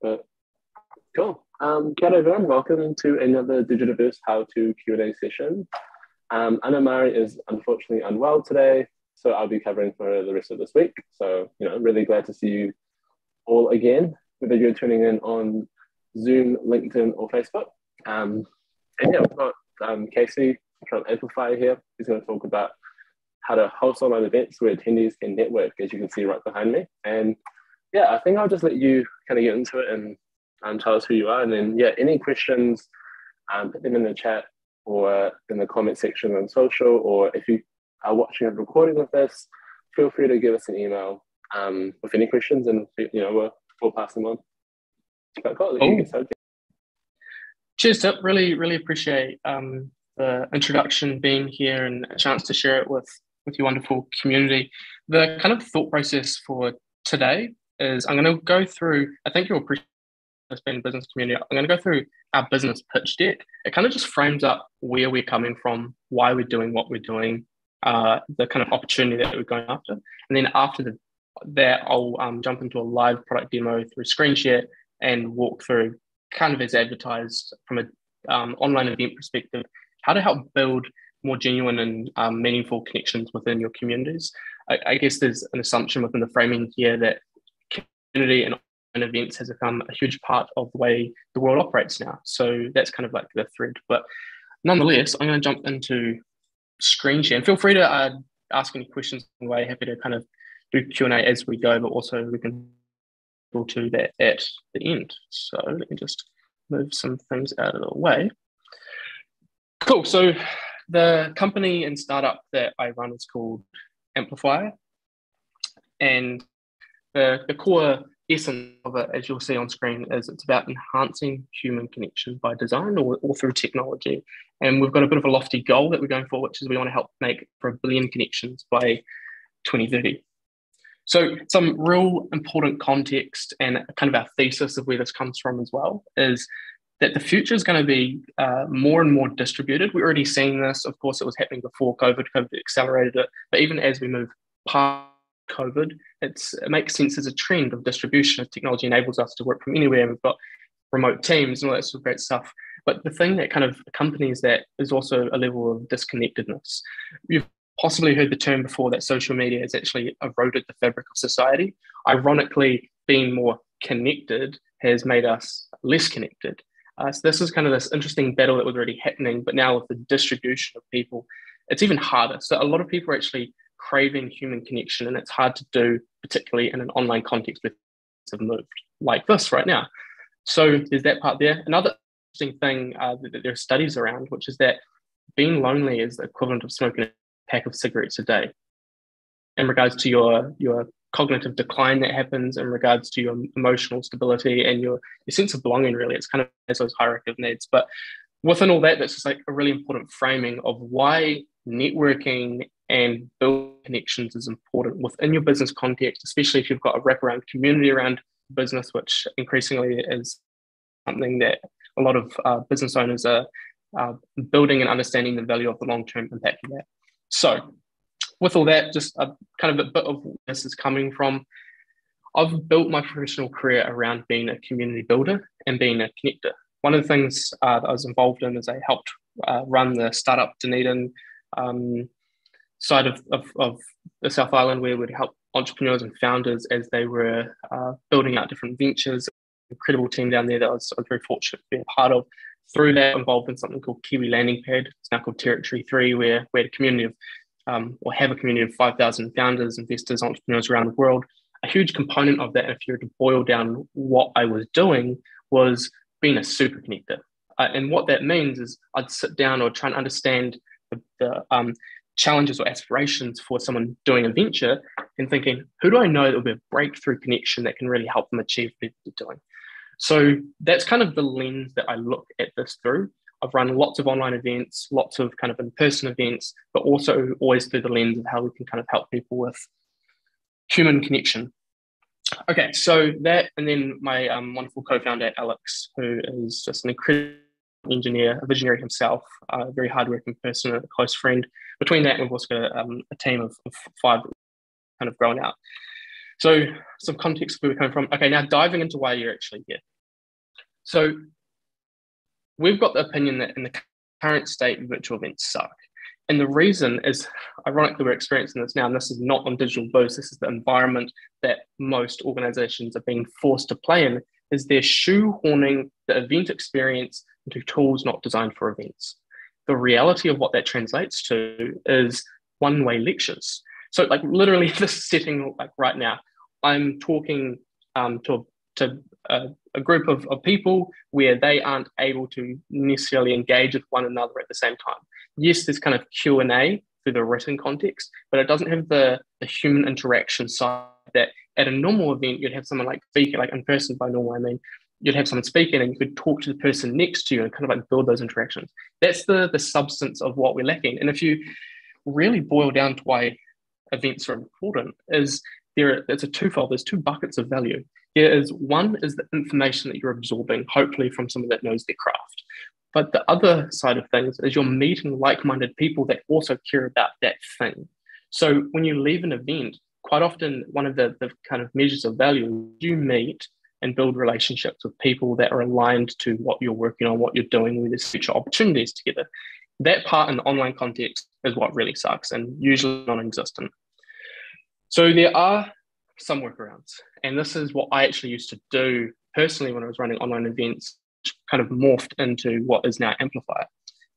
But cool. Kia ora everyone, welcome to another Digitiverse How-To Q&A session. Anna Mari is unfortunately unwell today, so I'll be covering for her the rest of this week. So, really glad to see you all again, whether you're tuning in on Zoom, LinkedIn, or Facebook. And yeah, we've got Casey from Amplify here. He's going to talk about how to host online events where attendees can network, as you can see right behind me. And yeah, I think I'll just let you kind of get into it and tell us who you are. And then, yeah, any questions, put them in the chat or in the comment section on social, or if you are watching a recording of this, feel free to give us an email with any questions, and we'll pass them on. But cool, cheers, Tip. Really appreciate the introduction, being here, and a chance to share it with your wonderful community. The kind of thought process for today is I'm going to go through, I think you'll appreciate this being business community, I'm going to go through our business pitch deck. It kind of just frames up where we're coming from, why we're doing what we're doing, the kind of opportunity that we're going after. And then after that, I'll jump into a live product demo through screen share and walk through, kind of as advertised from an online event perspective, how to help build more genuine and meaningful connections within your communities. I guess there's an assumption within the framing here that community and events has become a huge part of the way the world operates now. So that's kind of like the thread. But nonetheless, I'm going to jump into screen share. And feel free to ask any questions in the way. Happy to kind of do Q&A as we go, but also we can go to that at the end. So let me just move some things out of the way. Cool. So the company and startup that I run is called Amplify. And the core essence of it, as you'll see on screen, is it's about enhancing human connection by design or through technology. And we've got a bit of a lofty goal that we're going for, which is we want to help make for 1 billion connections by 2030. So some real important context and kind of our thesis of where this comes from as well is that the future is going to be more and more distributed. We're already seeing this. Of course, it was happening before COVID. COVID accelerated it. But even as we move past COVID, it makes sense as a trend of distribution as technology enables us to work from anywhere. We've got remote teams and all that sort of great stuff. But the thing that kind of accompanies that is also a level of disconnectedness. You've possibly heard the term before that social media has actually eroded the fabric of society. Ironically, being more connected has made us less connected. So this is kind of this interesting battle that was already happening, but now with the distribution of people, it's even harder. So a lot of people are actually craving human connection, and it's hard to do, particularly in an online context where things have moved like this right now. So there's that part there. Another interesting thing that there are studies around, which is that being lonely is the equivalent of smoking a pack of cigarettes a day in regards to your cognitive decline that happens, in regards to your emotional stability and your sense of belonging. Really, it's kind of as those hierarchy of needs. But within all that, that's just like a really important framing of why networking and building connections is important within your business context, especially if you've got a wraparound community around business, which increasingly is something that a lot of business owners are building and understanding the value of the long-term impact of that. So with all that, just kind of a bit of where this is coming from. I've built my professional career around being a community builder and being a connector. One of the things that I was involved in is I helped run the startup Dunedin side of the South Island, where we'd help entrepreneurs and founders as they were building out different ventures. Incredible team down there that I was very fortunate to be a part of. Through that, involved in something called Kiwi Landing Pad. It's now called Territory 3, where we had a community of or have a community of 5,000 founders, investors, entrepreneurs around the world. A huge component of that, if you were to boil down what I was doing, was being a super connector. And what that means is I'd sit down or try and understand the challenges or aspirations for someone doing a venture and thinking, who do I know that will be a breakthrough connection that can really help them achieve what they're doing? So that's kind of the lens that I look at this through. I've run lots of online events, lots of kind of in-person events, but also always through the lens of how we can kind of help people with human connection. Okay, so that, and then my wonderful co-founder, Alex, who is just an incredible engineer, a visionary himself, a very hardworking person, a close friend. Between that, we've also got a team of 5 kind of grown out. So some context of where we're coming from. Okay, now diving into why you're actually here. So we've got the opinion that in the current state, virtual events suck. And the reason is, ironically, we're experiencing this now, and this is not on digital booths, this is the environment that most organizations are being forced to play in, is they're shoehorning the event experience into tools not designed for events. The reality of what that translates to is one-way lectures. So like literally this setting, like right now, I'm talking to a group of people where they aren't able to necessarily engage with one another at the same time. Yes, there's kind of Q&A through the written context, but it doesn't have the human interaction side that at a normal event, you'd have someone like speaking, like in person by normal, I mean, you'd have someone speaking and you could talk to the person next to you and kind of like build those interactions. That's the substance of what we're lacking. And if you really boil down to why events are important, is it's a twofold. There's two buckets of value. There is one is the information that you're absorbing, hopefully from someone that knows their craft. But the other side of things is you're meeting like-minded people that also care about that thing. So when you leave an event, quite often one of the kind of measures of value, you meet and build relationships with people that are aligned to what you're working on, what you're doing, where there's future opportunities together. That part in the online context is what really sucks and usually non-existent. So there are some workarounds. And this is what I actually used to do personally when I was running online events, which kind of morphed into what is now Amplifier.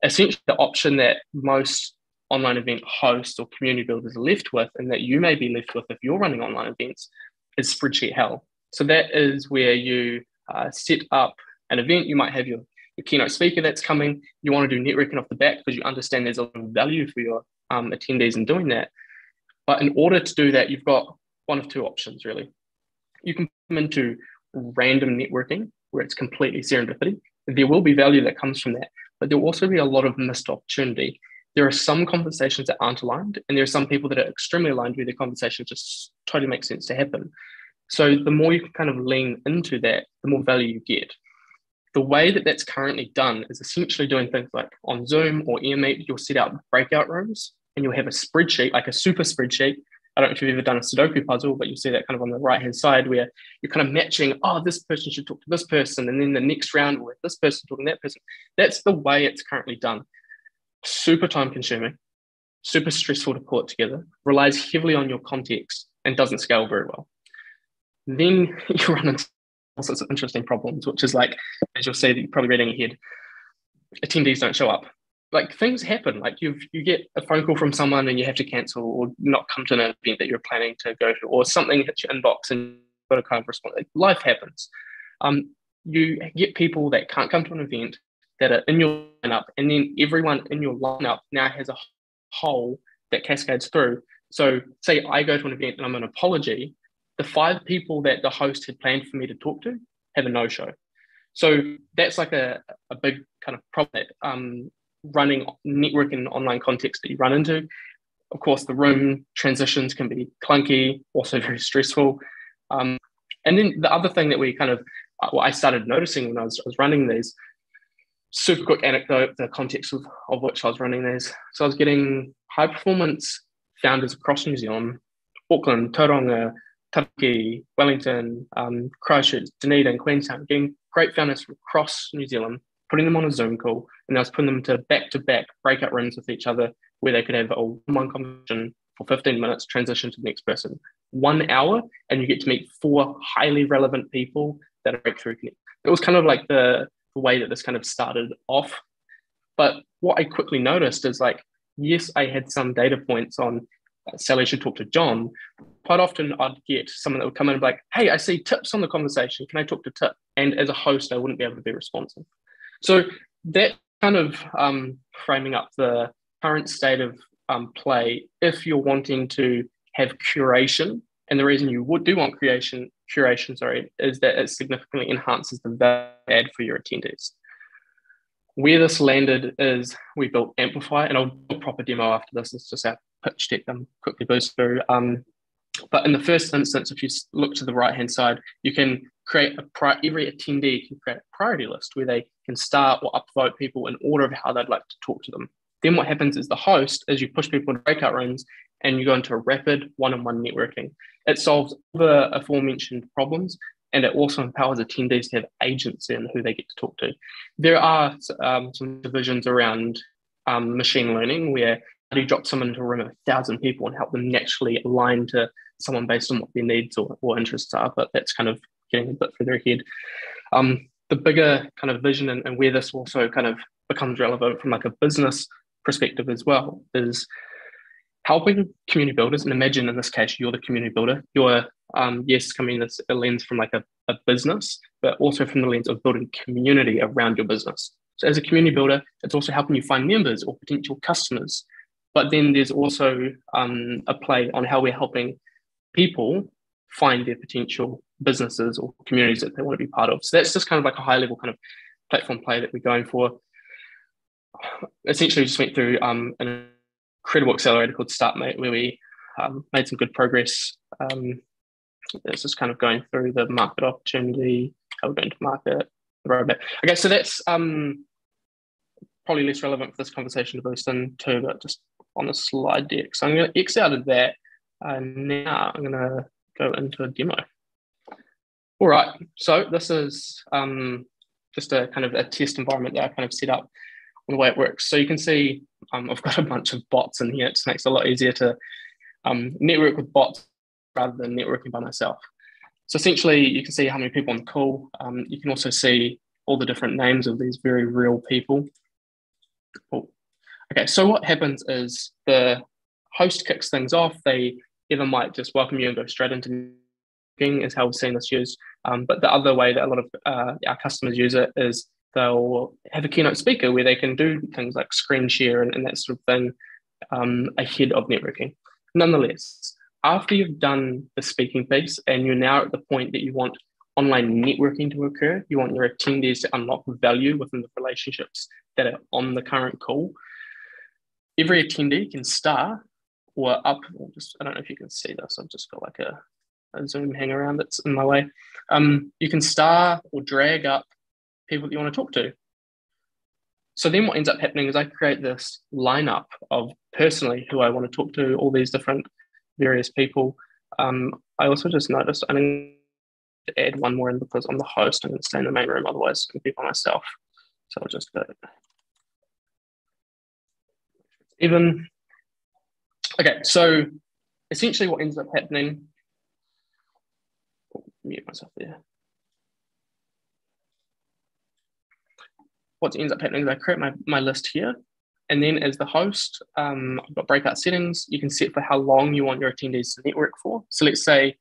Essentially, the option that most online event hosts or community builders are left with, and that you may be left with if you're running online events, is spreadsheet hell. So that is where you set up an event. You might have your keynote speaker that's coming. You want to do networking off the back because you understand there's a lot of value for your attendees in doing that. But in order to do that, you've got one of two options, really. You can come into random networking where it's completely serendipity. There will be value that comes from that, but there will also be a lot of missed opportunity. There are some conversations that aren't aligned, and there are some people that are extremely aligned where the conversation just totally makes sense to happen. So the more you can kind of lean into that, the more value you get. The way that that's currently done is essentially doing things like on Zoom or eMeet, you'll set out breakout rooms and you'll have a spreadsheet, like a super spreadsheet. I don't know if you've ever done a Sudoku puzzle, but you'll see that kind of on the right-hand side where you're kind of matching, oh, this person should talk to this person. And then the next round with this person talking to that person. That's the way it's currently done. Super time consuming, super stressful to pull it together, relies heavily on your context and doesn't scale very well. Then you run into all sorts of interesting problems, which is like, as you'll see that you're probably reading ahead, attendees don't show up. Like things happen, like you get a phone call from someone and you have to cancel or not come to an event that you're planning to go to, or something hits your inbox and you've got to kind of respond. Like, life happens. You get people that can't come to an event that are in your lineup, and then everyone in your lineup now has a hole that cascades through. So say I go to an event and I'm an apology, the 5 people that the host had planned for me to talk to have a no-show. So that's like a big kind of problem that running networking online context that you run into. Of course, the room transitions can be clunky, also very stressful. And then the other thing that we kind of, I started noticing when I was running these, super quick anecdote, the context of which I was running these. So I was getting high performance founders across New Zealand, Auckland, Tauranga, Taranaki, Wellington, Christchurch, Dunedin, Queenstown, getting great founders from across New Zealand, putting them on a Zoom call, and I was putting them to back-to-back breakout rooms with each other where they could have a one conversation for 15 minutes, transition to the next person. 1 hour, and you get to meet 4 highly relevant people that are breakthrough connect. It was kind of like the way that this kind of started off. But what I quickly noticed is like, yes, I had some data points on Sally should talk to John. Quite often I'd get someone that would come in and be like, hey, I see Tip's on the conversation. Can I talk to Tip? And as a host, I wouldn't be able to be responsive. So that kind of framing up the current state of play, if you're wanting to have curation, and the reason you do want curation, is that it significantly enhances the value add for your attendees. Where this landed is we built Amplify, and I'll do a proper demo after this. It's just our pitch deck quickly boost through. But in the first instance, if you look to the right-hand side, you can create every attendee can create a priority list where they can start or upvote people in order of how they'd like to talk to them. Then what happens is the host, as you push people into breakout rooms and you go into a rapid one-on-one networking, it solves the aforementioned problems and it also empowers attendees to have agency in who they get to talk to. There are some divisions around machine learning where you drop someone into a room of 1,000 people and help them naturally align to someone based on what their needs or interests are, but that's kind of getting a bit further ahead. The bigger kind of vision and where this also kind of becomes relevant from like a business perspective as well is helping community builders. And imagine in this case, you're the community builder. You're, yes, coming as a lens from like a business, but also from the lens of building community around your business. So as a community builder, it's also helping you find members or potential customers. But then there's also a play on how we're helping people find their potential businesses or communities that they want to be part of. So that's just kind of like a high level kind of platform play that we're going for. Essentially just went through an incredible accelerator called StartMate where we made some good progress. It's just kind of going through the market opportunity, how we're going to market, the roadmap. Okay, so that's probably less relevant for this conversation to boost into, but just on the slide deck. So I'm going to X out of that. Now I'm going to go into a demo. All right, so this is just a kind of a test environment that I kind of set up on the way it works. So you can see I've got a bunch of bots in here. It just makes it a lot easier to network with bots rather than networking by myself. So essentially, you can see how many people on the call. You can also see all the different names of these very real people. Cool. Okay, so what happens is the host kicks things off. They either might just welcome you and go straight into networking, is how we've seen this used. But the other way that a lot of our customers use it is they'll have a keynote speaker where they can do things like screen share and that sort of thing ahead of networking. Nonetheless, after you've done the speaking piece and you're now at the point that you want online networking to occur, you want your attendees to unlock value within the relationships that are on the current call, every attendee can star or up, or just, I don't know if you can see this, I've just got like a Zoom hang around that's in my way. You can star or drag up people that you want to talk to. So then what ends up happening is I create this lineup of personally who I want to talk to, all these different various people. I also just noticed I need to add one more in because I'm the host. I'm going to stay in the main room, otherwise I'm going to be by myself. So I'll just go even. Okay, so essentially what ends up happening, mute myself there. What ends up happening is I create my list here. And then as the host, I've got breakout settings. You can set for how long you want your attendees to network for. So let's say,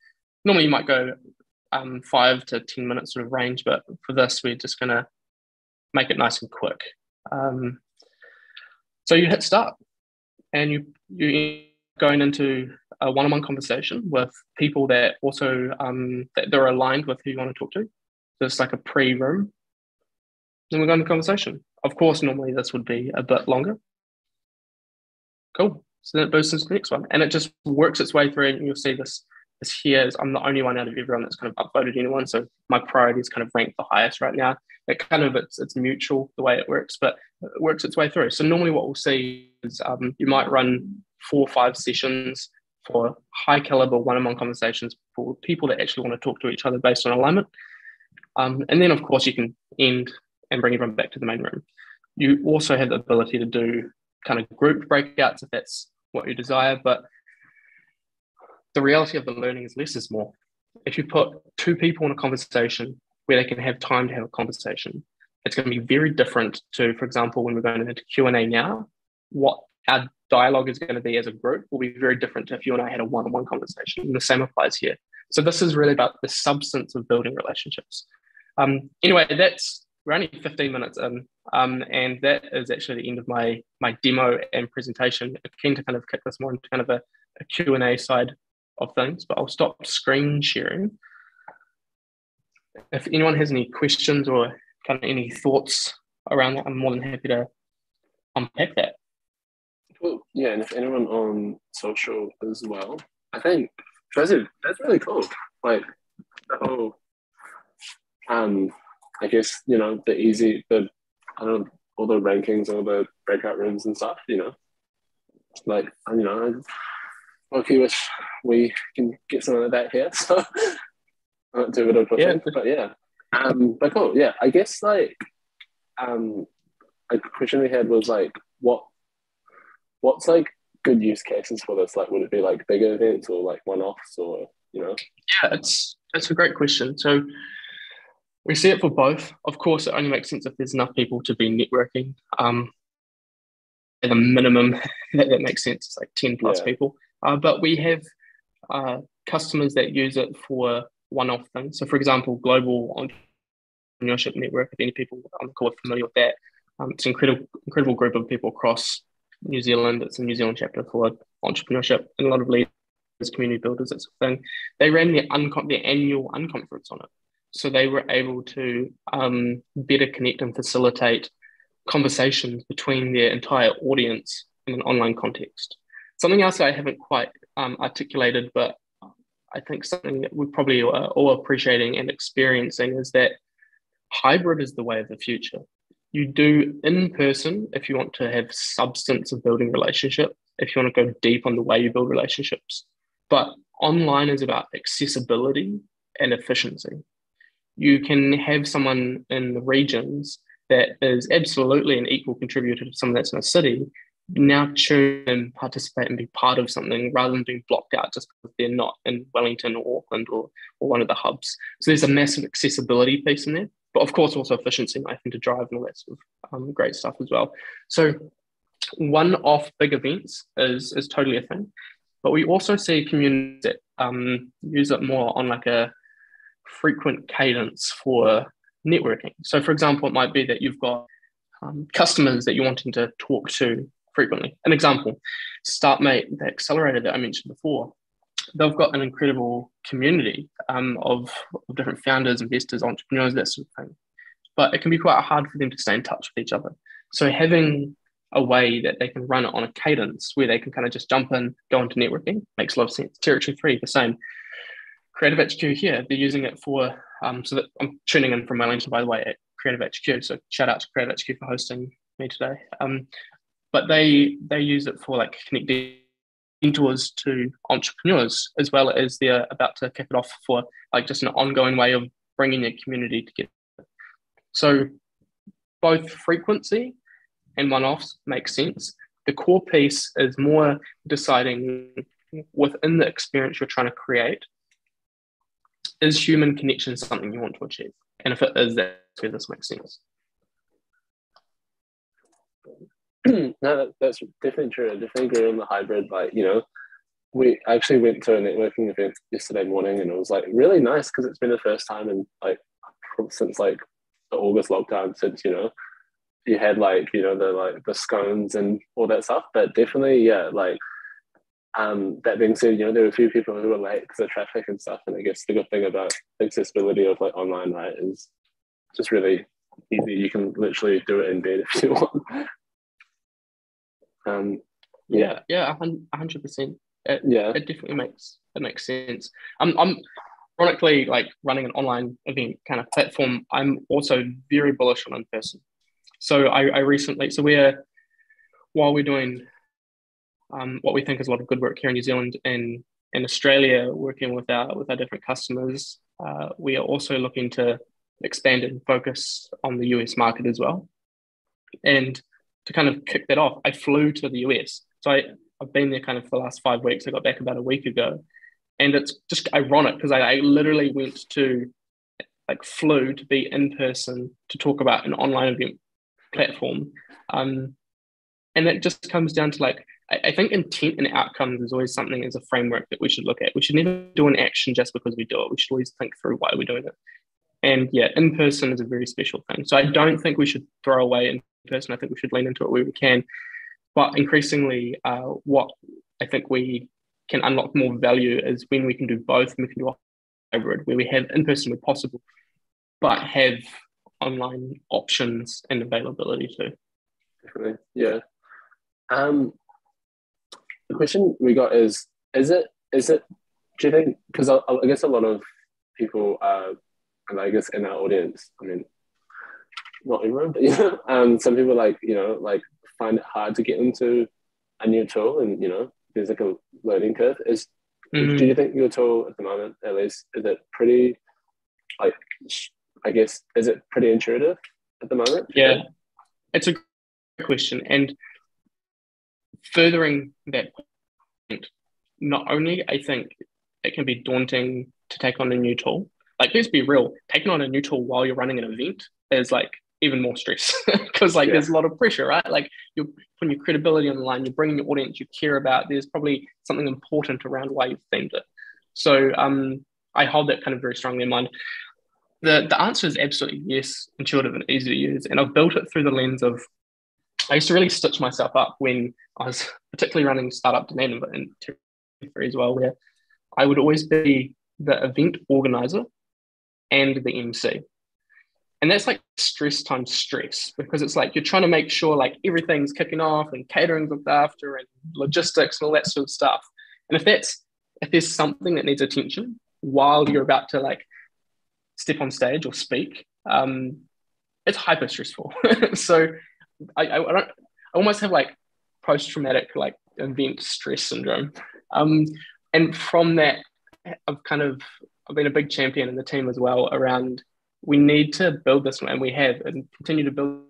normally you might go 5 to 10 minutes sort of range, but for this, we're just gonna make it nice and quick. So you hit start and you're going into a one-on-one conversation with people that also, that they're aligned with who you want to talk to. So it's like a pre-room. Then we're going to conversation. Of course, normally this would be a bit longer. Cool. So then it boosts into the next one. And it just works its way through, and you'll see this here is I'm the only one out of everyone that's kind of upvoted anyone. So my priority is kind of ranked the highest right now. It kind of, it's mutual the way it works, but it works its way through. So normally what we'll see is you might run 4 or 5 sessions for high caliber one-on-one conversations for people that actually want to talk to each other based on alignment. And then of course you can end and bring everyone back to the main room. You also have the ability to do kind of group breakouts if that's what you desire, but the reality of the learning is less is more. If you put 2 people in a conversation where they can have time to have a conversation, it's going to be very different to, for example, when we're going into Q&A now, what our dialogue is going to be as a group will be very different to if you and I had a one-on-one conversation. And the same applies here. So this is really about the substance of building relationships. Anyway, we're only 15 minutes in, and that is actually the end of my demo and presentation. I'm keen to kind of kick this more into kind of a Q&A side of things, but I'll stop screen sharing. If anyone has any questions or kind of any thoughts around that, I'm more than happy to unpack that. Cool. Yeah, and if anyone on social as well, I think that's really cool. Like the whole, I guess, you know, all the rankings, all the breakout rooms and stuff, you know, like, you know, I wish we can get some of that here. So Not too bit of Yeah. pushing, but yeah. But cool. Yeah, I guess like a question we had was like, what's like good use cases for this? Like, would it be like bigger events or like one-offs or Yeah, it's a great question. So we see it for both. Of course, it only makes sense if there's enough people to be networking. At a minimum, that makes sense. It's like 10 plus Yeah. people. But we have customers that use it for one-off things. So, for example, Global Entrepreneurship Network, if any people on the call are familiar with that, it's an incredible group of people across New Zealand. It's a New Zealand chapter for entrepreneurship and a lot of leaders, community builders, that sort of thing. They ran their annual unconference on it. So they were able to better connect and facilitate conversations between their entire audience in an online context. Something else I haven't quite articulated, but I think something that we probably are all appreciating and experiencing is that hybrid is the way of the future. You do in person if you want to have substance of building relationship, if you want to go deep on the way you build relationships. But online is about accessibility and efficiency. You can have someone in the regions that is absolutely an equal contributor to someone that's in a city now tune and participate and be part of something rather than being blocked out just because they're not in Wellington or Auckland or one of the hubs. So there's a massive accessibility piece in there, but of course also efficiency, I think, to drive and all that sort of great stuff as well. So one-off big events is totally a thing, but we also see communities that use it more on like a frequent cadence for networking. So for example, it might be that you've got customers that you're wanting to talk to frequently. An example, StartMate, the accelerator that I mentioned before, they've got an incredible community of different founders, investors, entrepreneurs, that sort of thing. But it can be quite hard for them to stay in touch with each other. So having a way that they can run it on a cadence where they can kind of just jump in, go into networking makes a lot of sense. Territory 3, the same. Creative HQ here, they're using it for, so that I'm tuning in from Wellington, by the way, at Creative HQ. So shout out to Creative HQ for hosting me today. But they use it for like connecting mentors to entrepreneurs, as well as they're about to kick it off for like just an ongoing way of bringing their community together. So both frequency and one-offs make sense. The core piece is more deciding within the experience you're trying to create, is human connection something you want to achieve? And if it is, that's where this makes sense. No, that's definitely true. I definitely agree on the hybrid. Like, we actually went to a networking event yesterday morning, and it was like really nice because it's been the first time in like since like the August lockdown since you had like the scones and all that stuff. But definitely, yeah, like that being said, there were a few people who were late because of traffic and stuff. And I guess the good thing about accessibility of like online, right, is just really easy. You can literally do it in bed if you want. Yeah, 100%. It definitely makes sense. I'm ironically like running an online event kind of platform. I'm also very bullish on in person. So I recently, while we're doing what we think is a lot of good work here in New Zealand and in Australia, working with our different customers, we are also looking to expand and focus on the US market as well. And to kind of kick that off, I flew to the US. So I've been there kind of for the last 5 weeks. I got back about a week ago. And it's just ironic because I literally flew to be in person to talk about an online event platform. And it just comes down to like, I think intent and outcomes is always something as a framework that we should look at. We should never do an action just because we do it. We should always think through why we're doing it. And yeah, in person is a very special thing. So I don't think we should throw away in person. I think we should lean into it where we can. But increasingly, what I think we can unlock more value is when we can do both. And we can do a hybrid where we have in person where possible, but have online options and availability too. Definitely, yeah. The question we got is it? Do you think? Because I guess a lot of people, and I guess in our audience, I mean, not everyone, but some people like find it hard to get into a new tool, and there's like a learning curve. Do you think your tool at the moment, at least, is it pretty like, I guess, is it pretty intuitive at the moment? Yeah, it's a great question. And furthering that point, not only I think it can be daunting to take on a new tool. Like, let's be real, taking on a new tool while you're running an event is like even more stress because like there's a lot of pressure, right? Like you're putting your credibility on the line, you're bringing your audience you care about. There's probably something important around why you've themed it. So I hold that kind of very strongly in mind. The answer is absolutely yes, intuitive and easy to use. And I've built it through the lens of I used to really stitch myself up when I was particularly running startup demand and as well, where I would always be the event organizer and the MC. And that's like stress times stress because it's like you're trying to make sure like everything's kicking off and catering's looked after and logistics and all that sort of stuff. And if there's something that needs attention while you're about to like step on stage or speak, it's hyper stressful. So I almost have like post-traumatic like event stress syndrome. And from that, I've been a big champion in the team as well around we need to build this, and we have, and continue to build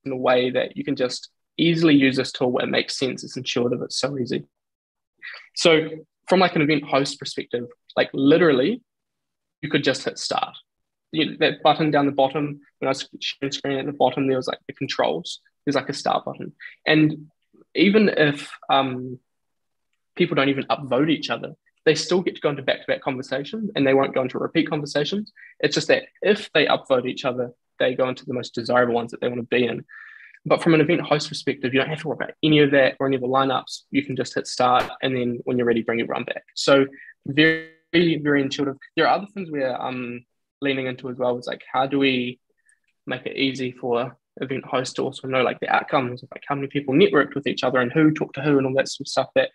in a way that you can just easily use this tool where it makes sense. It's intuitive. It's so easy. So from like an event host perspective, like literally, you could just hit start. That button down the bottom, when I was sharing screen at the bottom, there was like the controls. There's like a start button. And even if people don't even upvote each other, they still get to go into back-to-back conversations and they won't go into repeat conversations. It's just that if they upvote each other, they go into the most desirable ones that they want to be in. But from an event host perspective, you don't have to worry about any of that or any of the lineups. You can just hit start and then when you're ready, bring everyone back. So very, very intuitive. There are other things we're leaning into as well. It's like, how do we make it easy for event hosts to also know like the outcomes of like how many people networked with each other and who talked to who and all that sort of stuff that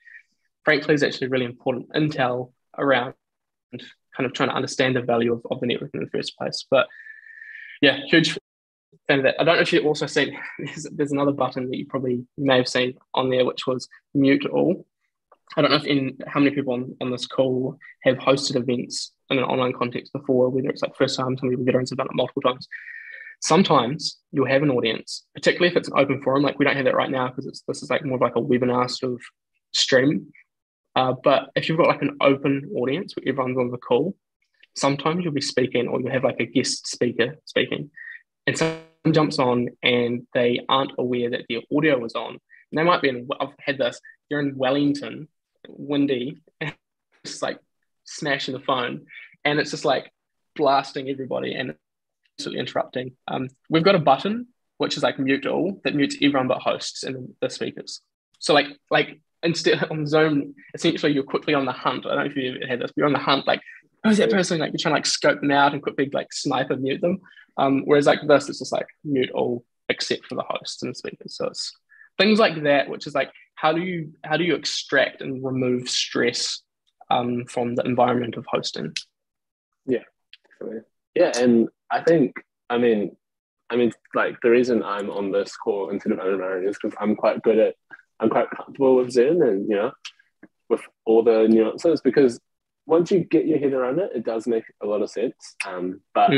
frankly is actually really important intel around kind of trying to understand the value of the network in the first place. But yeah, huge fan of that. I don't know if you've also seen, there's another button that you probably may have seen on there, which was mute all. I don't know how many people on this call have hosted events in an online context before, whether it's like first time, some people veterans have done it multiple times. Sometimes you'll have an audience, particularly if it's an open forum. Like we don't have that right now because this is like more of like a webinar sort of stream. But if you've got like an open audience where everyone's on the call, sometimes you'll be speaking or you'll have like a guest speaker speaking and someone jumps on and they aren't aware that their audio was on. And they might be I've had this, you're in Wellington, windy, just like smashing the phone and it's just like blasting everybody and absolutely interrupting. We've got a button which is like mute all that mutes everyone but hosts and the speakers. So like instead on Zoom, essentially you're quickly on the hunt. I don't know if you ever had this, but you're on the hunt, like, who's that person? Like you're trying to like scope them out and quickly like snipe and mute them. Whereas like this, it's just like mute all except for the hosts and the speakers. So it's things like that, which is like, how do you extract and remove stress from the environment of hosting? Yeah, definitely. Yeah, and I think, I mean, like the reason I'm on this call instead of Untitled is because I'm quite comfortable with Zoom and, with all the nuances, because once you get your head around it, it does make a lot of sense. But,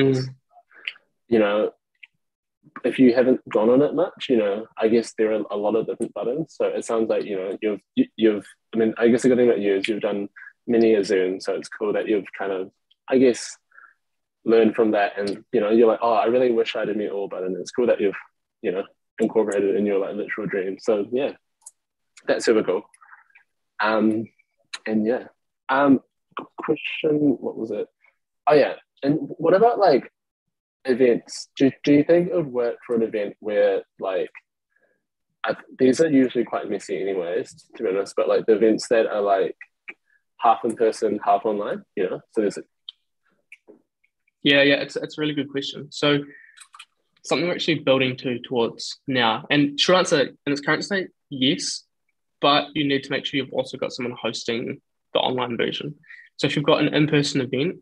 if you haven't gone on it much, I guess there are a lot of different buttons. So it sounds like, you've, I guess the good thing about you is you've done many a Zoom. So it's cool that you've kind of, I guess, learned from that. And, you're like, oh, I really wish I had a mute all button. It's cool that you've, incorporated it in your like literal dream. So yeah, that's super cool. And yeah, question, what was it? Oh yeah, and what about like events? Do you think it would work for an event where like these are usually quite messy anyways, to be honest, but like the events that are like half in person, half online, so there's yeah, it's a really good question. So something we're actually building towards now, and short answer in its current state, yes, but you need to make sure you've also got someone hosting the online version. So if you've got an in-person event,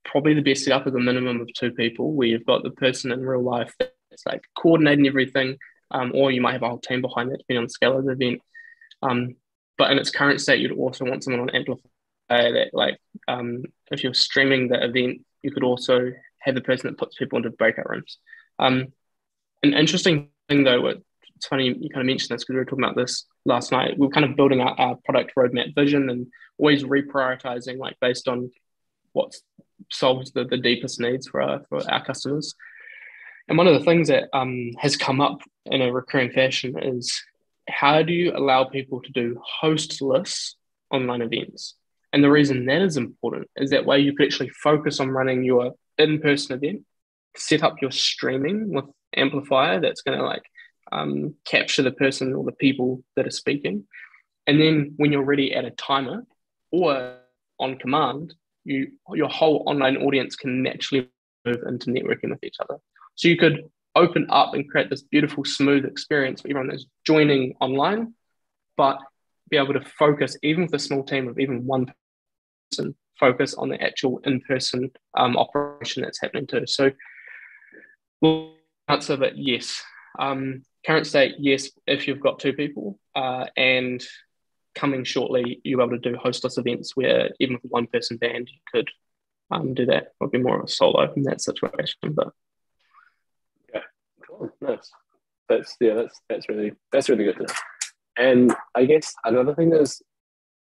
probably the best setup is a minimum of 2 people where you've got the person in real life that's like coordinating everything, or you might have a whole team behind that depending on the scale of the event. But in its current state, you'd also want someone on Amplify that like, if you're streaming the event, you could also have the person that puts people into breakout rooms. An interesting thing though, it's funny you kind of mentioned this because we were talking about this last night. We were kind of building out our product roadmap vision and always reprioritizing like based on what solves the deepest needs for our customers. And one of the things that has come up in a recurring fashion is how do you allow people to do hostless online events? And the reason that is important is that way you could actually focus on running your in-person event, set up your streaming with Amplifier that's going to like capture the person or the people that are speaking. And then when you're ready at a timer or on command, your whole online audience can naturally move into networking with each other. So you could open up and create this beautiful, smooth experience for everyone that's joining online, but be able to focus, even with a small team of even one person, focus on the actual in-person operation that's happening too. So we'll answer that yes. Current state, yes, if you've got 2 people, and coming shortly, you'll be able to do hostless events where even with one person band, you could do that. It would be more of a solo in that situation. But yeah, cool, nice. That's really good to know. And I guess another thing is,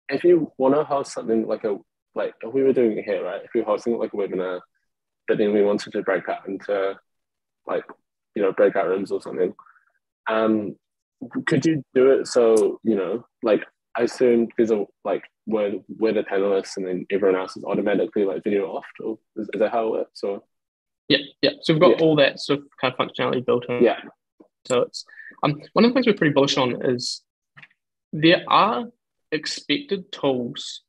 if you want to host something like if we were doing it here, right? If we were hosting like a webinar, but then we wanted to break out into like breakout rooms or something, could you do it so like I assume there's a like where the panelists and then everyone else is automatically like video off, or is that how it works? Or yeah. So we've got all that sort of kind of functionality built in. Yeah. So it's one of the things we're pretty bullish on is there are expected tools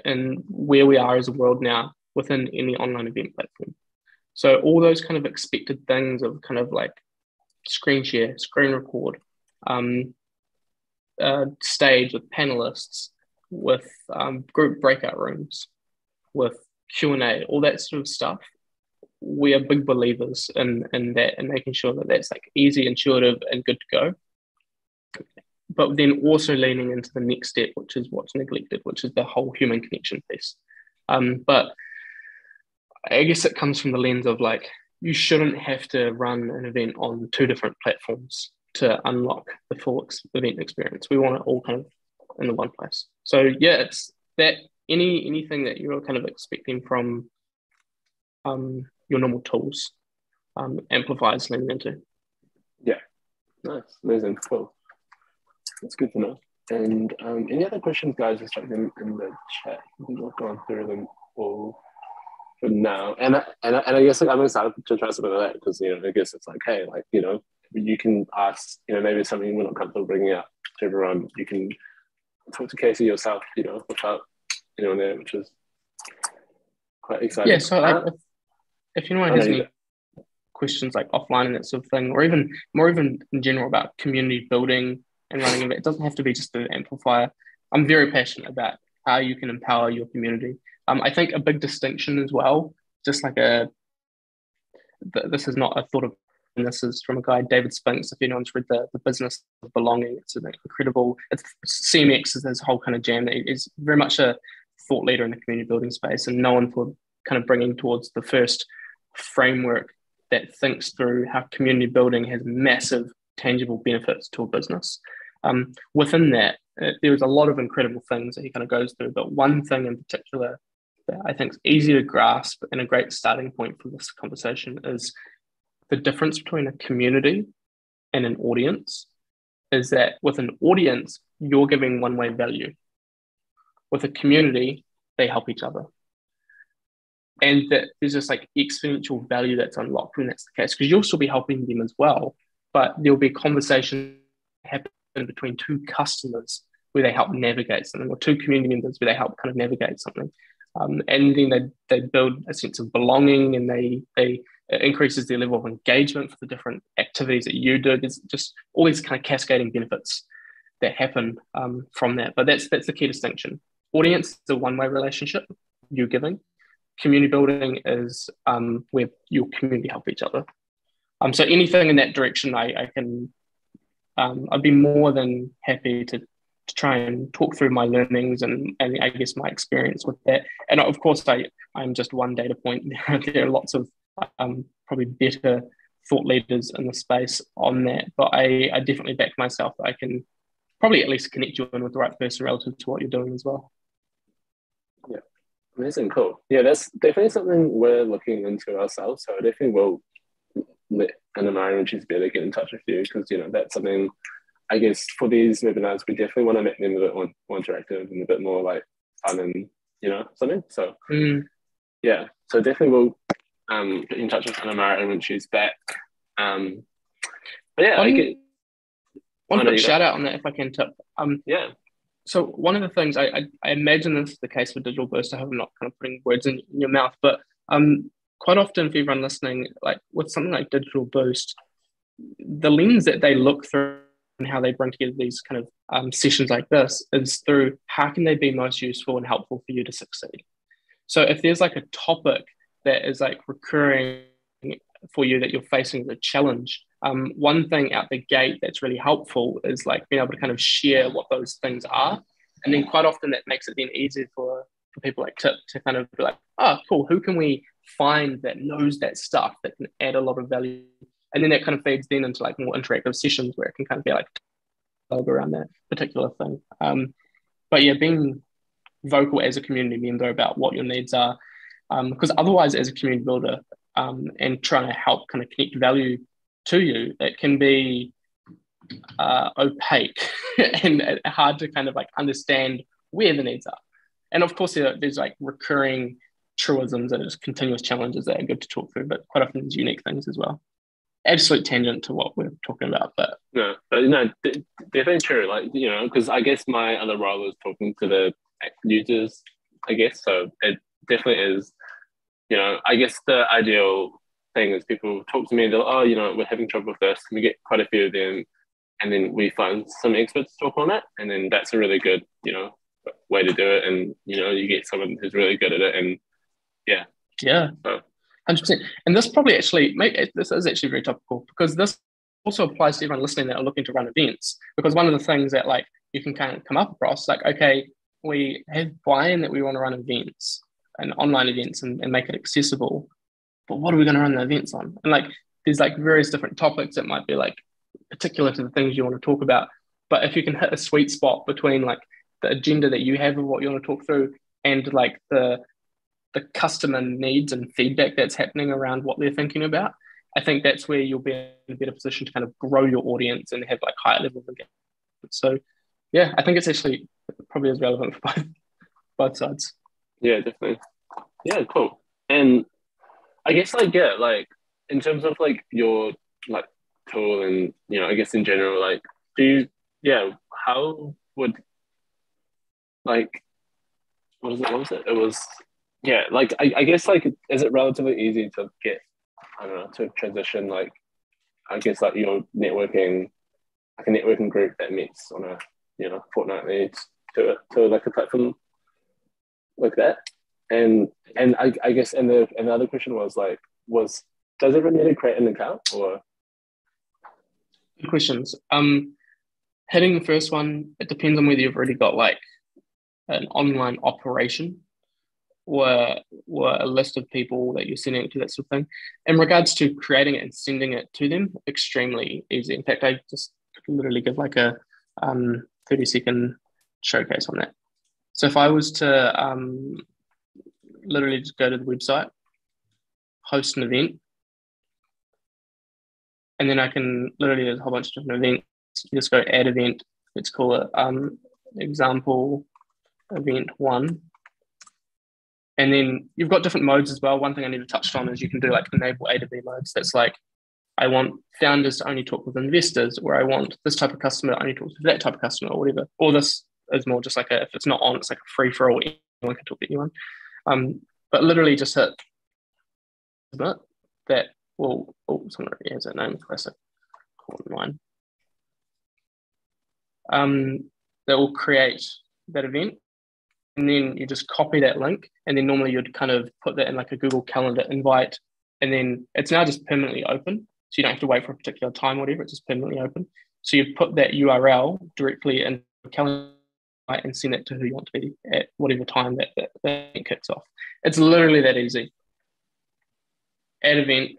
in where we are as a world now within any online event platform. So all those kind of expected things of kind of like screen share, screen record, stage with panelists, with group breakout rooms, with Q&A, all that sort of stuff. We are big believers in that and making sure that that's like easy, intuitive, and good to go. But then also leaning into the next step, which is what's neglected, which is the whole human connection piece. But I guess it comes from the lens of like, you shouldn't have to run an event on 2 different platforms to unlock the full event experience. We want it all kind of in the one place. So yeah, it's that anything that you're kind of expecting from your normal tools, Amplifiers leaning into. Yeah, nice, amazing, cool. That's good to know. And any other questions, guys? Just type them in the chat. We've gone through them all for now. And I guess like I'm excited to try something like that because I guess it's like, hey, like you can ask maybe something we're not comfortable bringing up to everyone. You can talk to Casey yourself, without anyone there, which is quite exciting. Yeah. So like, if anyone has any questions like offline and that sort of thing, or even in general about community building and running it. It doesn't have to be just an amplifier. I'm very passionate about how you can empower your community. I think a big distinction as well, just like this is not a thought of, and this is from a guy, David Spinks. If anyone's read the Business of Belonging, it's an incredible, CMX is this whole kind of jam that is very much a thought leader in the community building space and known for kind of bringing towards the first framework that thinks through how community building has massive tangible benefits to a business. Within that, there's a lot of incredible things that he kind of goes through, but one thing in particular that I think is easy to grasp and a great starting point for this conversation is the difference between a community and an audience is that with an audience, you're giving one-way value. With a community, they help each other. And that there's this like exponential value that's unlocked when that's the case, because you'll still be helping them as well, but there'll be a conversation happen between 2 customers where they help navigate something, or 2 community members where they help kind of navigate something. And then they build a sense of belonging, and they it increases their level of engagement for the different activities that you do. There's just all these kind of cascading benefits that happen from that. But that's the key distinction. Audience is a one-way relationship, you're giving. Community building is where your community help each other. So anything in that direction, I'd be more than happy to try and talk through my learnings and I guess my experience with that. And of course, I'm just one data point. There are lots of probably better thought leaders in the space on that. But I definitely back myself that I can probably at least connect you in with the right person relative to what you're doing as well. Yeah, amazing, cool. Yeah, that's definitely something we're looking into ourselves. So I definitely will let Anna-Maria, when she's better, get in touch with you, because that's something, I guess, for these webinars we definitely want to make them a bit more interactive and a bit more like fun and something. So yeah, so definitely we'll get in touch with Anna-Maria when she's back. But yeah, one quick shout out on that if I can tip. Yeah. So one of the things I imagine this is the case for Digital Boost. I hope I'm not kind of putting words in your mouth, but quite often for everyone listening, like with something like Digital Boost, the lens that they look through and how they bring together these kind of sessions like this is through how can they be most useful and helpful for you to succeed. So if there's like a topic that is like recurring for you that you're facing as a challenge, one thing out the gate that's really helpful is like being able to kind of share what those things are. And then quite often that makes it then easier for people like Tip to kind of be like, oh, cool, who can we find that knows that stuff that can add a lot of value? And then that kind of feeds then into like more interactive sessions where it can kind of be like around that particular thing. But yeah, being vocal as a community member about what your needs are, because otherwise as a community builder and trying to help kind of connect value to you, it can be opaque and hard to kind of like understand where the needs are. And of course there's like recurring truisms and just continuous challenges that are good to talk through, but quite often there's unique things as well. Absolute tangent to what we're talking about, but definitely true. Like because I guess my other role is talking to the users, I guess. So it definitely is. I guess the ideal thing is people talk to me and they're like, oh, we're having trouble with this. And we get quite a few of them, and then we find some experts to talk on it, and then that's a really good way to do it. And you get someone who's really good at it, and yeah. So, 100%. And this probably actually, this is actually very topical because this also applies to everyone listening that are looking to run events. Because one of the things that like you can kind of come up across, like, okay, we have buy-in that we want to run events and online events and make it accessible, but what are we going to run the events on? And like, there's like various different topics that might be like particular to the things you want to talk about. But if you can hit a sweet spot between like the agenda that you have of what you want to talk through and like the customer needs and feedback that's happening around what they're thinking about, I think that's where you'll be in a better position to kind of grow your audience and have like higher level of engagement. So yeah, I think it's actually probably as relevant for both sides. Yeah, definitely. Yeah, cool. And I guess like in terms of like your like tool and I guess in general, like how would like what was it? It was like I guess like is it relatively easy to get to transition like I guess like your networking like a networking group that meets on a fortnightly to like a platform like that? And I guess and the other question was like does everyone need to create an account or? Good questions. Hitting the first one, it depends on whether you've already got like an online operation or a list of people that you're sending it to, that sort of thing. In regards to creating it and sending it to them, extremely easy. In fact, I just literally give like a 30-second showcase on that. So if I was to literally just go to the website, host an event, and then I can literally, there's a whole bunch of different events. You just go add event. Let's call it example event 1. And then you've got different modes as well. One thing I never touched on is you can do like enable A to B modes. That's like, I want founders to only talk with investors, or I want this type of customer to only talk to that type of customer, or whatever. Or this is more just like if it's not on, it's like a free for all. Anyone can talk to anyone. But literally just hit that will, someone already has that name, classic, online. That will create that event. And then you just copy that link. And then normally you'd kind of put that in like a Google Calendar invite. And then it's now just permanently open. So you don't have to wait for a particular time or whatever. It's just permanently open. So you put that URL directly in the calendar and send it to who you want to be at whatever time that kicks off. It's literally that easy. add event,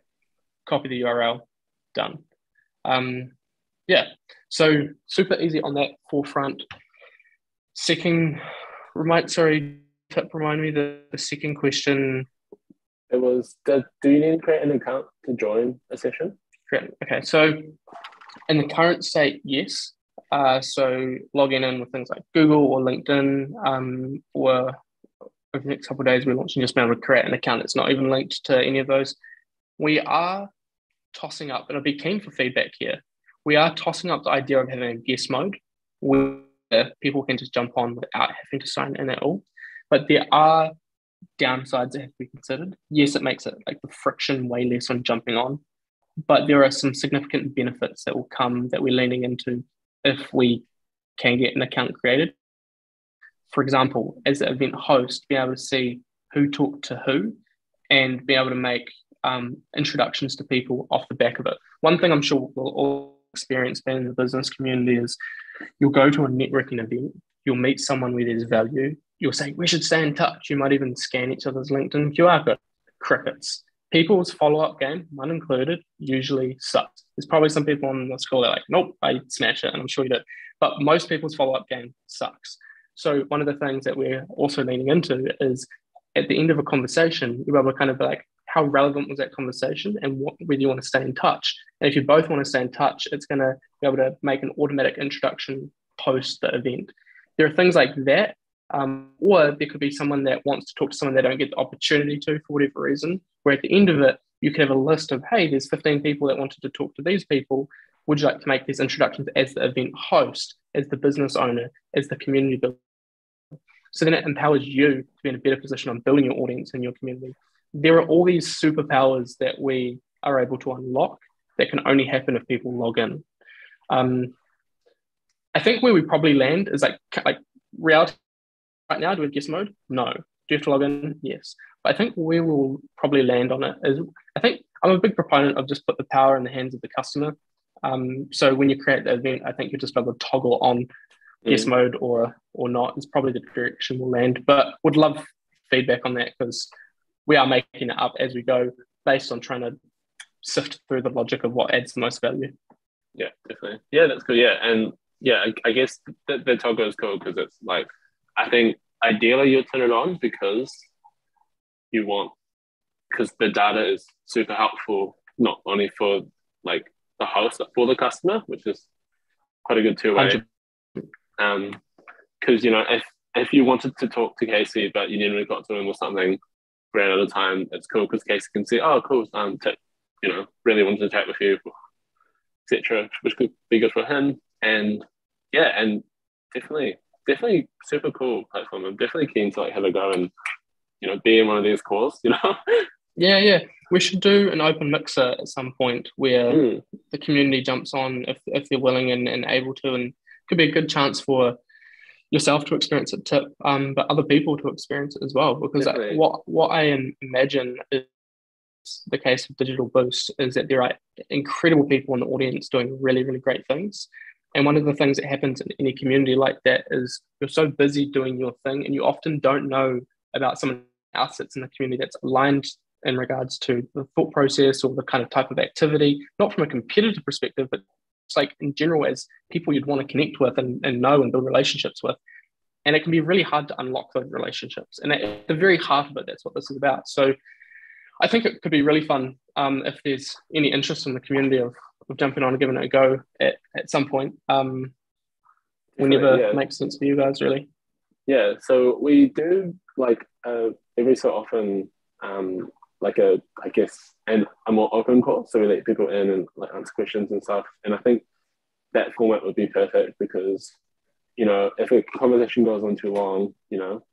copy the URL, done. Yeah, so super easy on that forefront. Second, remind me the second question. It was, do you need to create an account to join a session? Correct. Okay, so in the current state, yes. So logging in with things like Google or LinkedIn, or over the next couple of days, we're launching just being able to create an account that's not even linked to any of those. We are tossing up, and I'll be keen for feedback here. We are tossing up the idea of having a guest mode where people can just jump on without having to sign in at all. But there are downsides that have to be considered. Yes, it makes it like the friction way less on jumping on, but there are some significant benefits that will come that we're leaning into if we can get an account created. For example, as an event host, being able to see who talked to who and be able to make introductions to people off the back of it. One thing I'm sure we'll all experience being in the business community is you'll go to a networking event, you'll meet someone where there's value, you'll say, we should stay in touch. You might even scan each other's LinkedIn QR code. Crickets. People's follow-up game, mine included, usually sucks. There's probably some people on the school that are like, nope, I smash it, and I'm sure you did. But most people's follow-up game sucks. So one of the things that we're also leaning into is at the end of a conversation, you're able to kind of be like, how relevant was that conversation and whether you want to stay in touch. And if you both want to stay in touch, it's going to be able to make an automatic introduction post the event. There are things like that. Or there could be someone that wants to talk to someone they don't get the opportunity to for whatever reason, where at the end of it, you could have a list of, hey, there's 15 people that wanted to talk to these people. Would you like to make these introductions as the event host, as the business owner, as the community builder? So then it empowers you to be in a better position on building your audience in your community. There are all these superpowers that we are able to unlock that can only happen if people log in. I think where we probably land is like reality. Right now, do we have guest mode? No. Do you have to log in? Yes. But I think where we'll probably land on it is, I think I'm a big proponent of just put the power in the hands of the customer. So when you create the event, I think you'll just be able to toggle on guest mode or not is probably the direction we'll land. But would love feedback on that because we are making it up as we go based on trying to sift through the logic of what adds the most value. Yeah, definitely. Yeah, that's cool. Yeah, and yeah, I guess the toggle is cool because it's like, I think ideally you'll turn it on because the data is super helpful, not only for like the host, but for the customer, which is quite a good two-way. Because, if you wanted to talk to Casey, but you never got to him or something, ran out of time, it's cool because Casey can see, oh, cool, really wanted to chat with you, etc., which could be good for him. And yeah, and definitely super cool platform. I'm definitely keen to have a go and be in one of these calls. Yeah. We should do an open mixer at some point where the community jumps on if they're willing and able to, and could be a good chance for yourself to experience it tip, but other people to experience it as well. Because what I imagine is the case with Digital Boost is that there are incredible people in the audience doing really, really great things. And one of the things that happens in any community like that is you're so busy doing your thing and you often don't know about someone else that's in the community that's aligned in regards to the thought process or the kind of type of activity, not from a competitive perspective, but it's like in general as people you'd want to connect with and know and build relationships with. And it can be really hard to unlock those relationships. And at the very heart of it, that's what this is about. So I think it could be really fun if there's any interest in the community of jumping on and giving it a go at some point. Whenever it makes sense for you guys, really. Yeah, so we do every so often a more open call. So we let people in and answer questions and stuff. And I think that format would be perfect because, if a conversation goes on too long,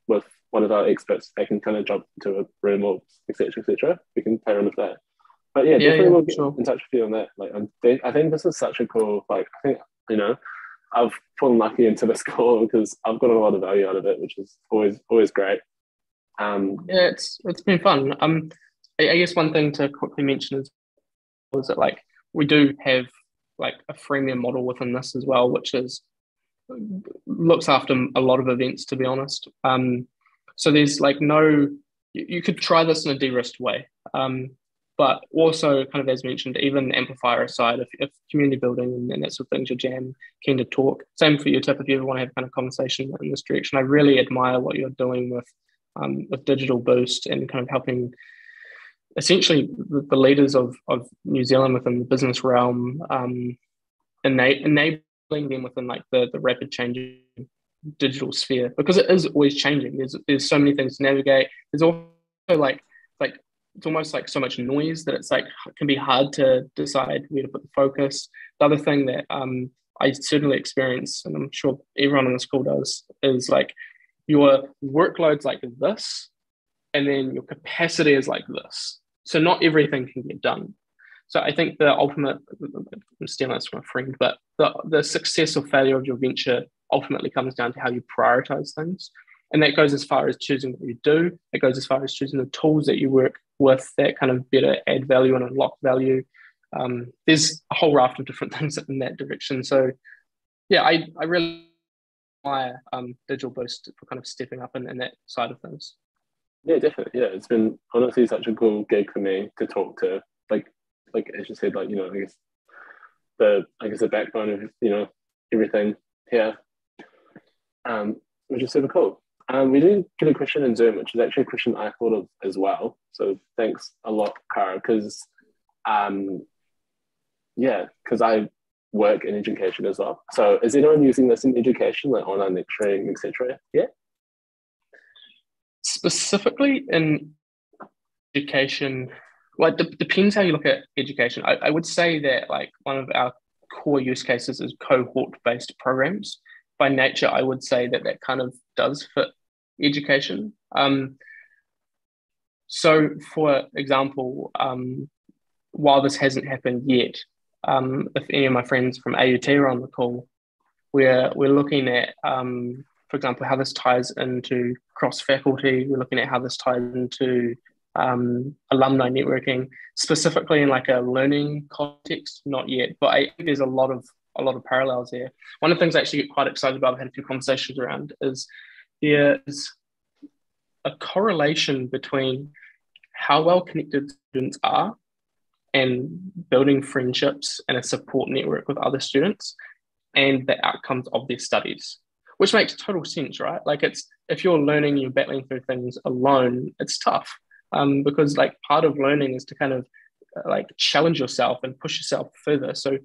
with one of our experts, they can kind of jump into a room or et cetera. We can play around with that. But yeah, definitely we'll get in touch with you on that. I think this is such a cool, I've fallen lucky into this call because I've got a lot of value out of it, which is always great. It's been fun. I guess one thing to quickly mention is that we do have a freemium model within this as well, which looks after a lot of events, to be honest. So there's you could try this in a de-risked way. but also kind of as mentioned, even the amplifier aside, if community building and that sort of things, your jam, keen to talk. Same for you, Tip, if you ever want to have kind of conversation in this direction. I really admire what you're doing with Digital Boost and kind of helping essentially the leaders of New Zealand within the business realm, enabling them within like the rapid changing digital sphere, because it is always changing. There's so many things to navigate. There's also like it's almost like so much noise that it's like it can be hard to decide where to put the focus. The other thing that I certainly experience, and I'm sure everyone on the school does, is like your workload's like this, and then your capacity is like this. So not everything can get done. So I think the ultimate, I'm stealing this from a friend, but the success or failure of your venture ultimately comes down to how you prioritize things. And that goes as far as choosing what you do. It goes as far as choosing the tools that you work with that kind of better add value and unlock value. There's a whole raft of different things in that direction. So yeah, I really admire Digital Boost for kind of stepping up in that side of things. Yeah, definitely. Yeah, it's been honestly such a cool gig for me to talk to, like as you said, like, you know, I guess the backbone of, you know, everything here, which is super cool. We did get a question in Zoom, which is actually a question I thought of as well. So thanks a lot, Cara, because because I work in education as well. So is anyone using this in education, like online lecturing, etc.? Yeah. Specifically in education, well, it depends how you look at education. I would say that like one of our core use cases is cohort-based programs. By nature, I would say that kind of does fit education. So for example, while this hasn't happened yet, if any of my friends from AUT are on the call, we're looking at, for example, how this ties into cross-faculty. We're looking at how this ties into alumni networking, specifically in like a learning context. Not yet, but I think there's a lot of parallels there. One of the things I actually get quite excited about, I've had a few conversations around, is there's a correlation between how well connected students are and building friendships and a support network with other students and the outcomes of their studies, which makes total sense, right? Like if you're learning, you're battling through things alone, it's tough, because like part of learning is to kind of like challenge yourself and push yourself further. So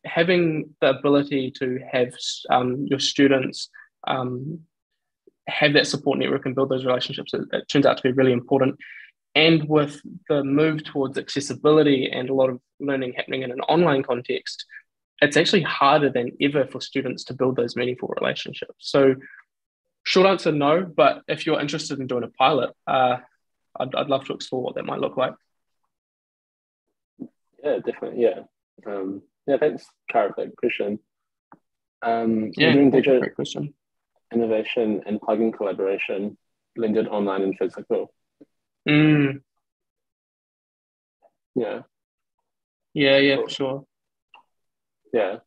having the ability to have your students have that support network and build those relationships, it turns out to be really important. And with the move towards accessibility and a lot of learning happening in an online context, it's actually harder than ever for students to build those meaningful relationships. So short answer, no, but if you're interested in doing a pilot, I'd love to explore what that might look like. Yeah, definitely. Yeah. Yeah, thanks, Cara, for that question. Yeah, doing digital great question. Innovation and plugin collaboration, blended online and physical. Yeah, Yeah, for sure. Yeah.